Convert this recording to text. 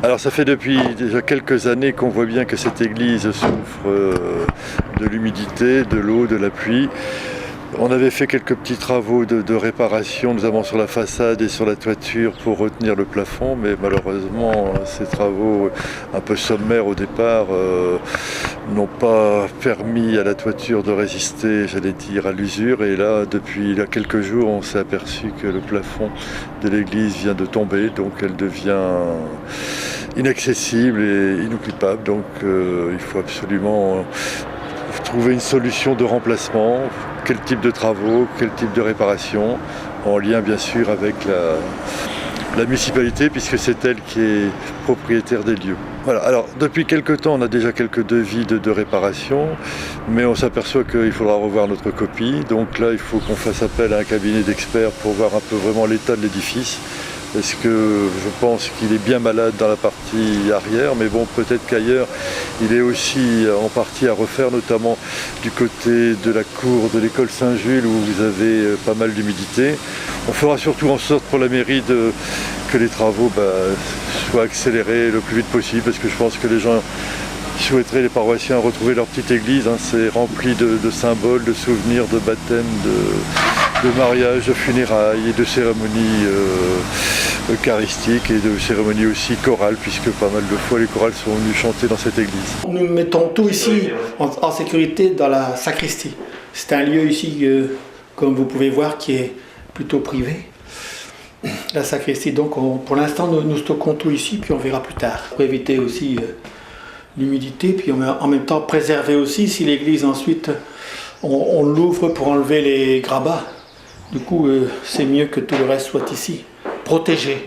Alors ça fait depuis déjà quelques années qu'on voit bien que cette église souffre de l'humidité, de l'eau, de la pluie. On avait fait quelques petits travaux de réparation, notamment sur la façade et sur la toiture pour retenir le plafond, mais malheureusement ces travaux un peu sommaires au départ n'ont pas permis à la toiture de résister, j'allais dire, à l'usure. Et là, depuis quelques jours, on s'est aperçu que le plafond de l'église vient de tomber, donc elle devient inaccessible et inoccupable. Donc il faut absolument trouver une solution de remplacement. Quel type de travaux, quel type de réparation, en lien bien sûr avec la municipalité, puisque c'est elle qui est propriétaire des lieux. Voilà. Alors depuis quelques temps, on a déjà quelques devis de réparation, mais on s'aperçoit qu'il faudra revoir notre copie. Donc là, il faut qu'on fasse appel à un cabinet d'experts pour voir un peu vraiment l'état de l'édifice. Parce que je pense qu'il est bien malade dans la partie arrière, mais bon, peut-être qu'ailleurs, il est aussi en partie à refaire, notamment du côté de la cour de l'école Saint-Jules, où vous avez pas mal d'humidité. On fera surtout en sorte pour la mairie que les travaux soient accélérés le plus vite possible, parce que je pense que les gens souhaiteraient, les paroissiens, retrouver leur petite église. C'est rempli de symboles, de souvenirs, de baptêmes, de mariage, de funérailles et de cérémonies eucharistiques et de cérémonies aussi chorales, puisque pas mal de fois les chorales sont venues chanter dans cette église. Nous mettons tout ici en sécurité dans la sacristie. C'est un lieu ici, comme vous pouvez voir, qui est plutôt privé. La sacristie, donc pour l'instant nous stockons tout ici, puis on verra plus tard. Pour éviter aussi l'humidité, puis en même temps préserver aussi, si l'église ensuite on l'ouvre pour enlever les grabats. Du coup, c'est mieux que tout le reste soit ici, protégé.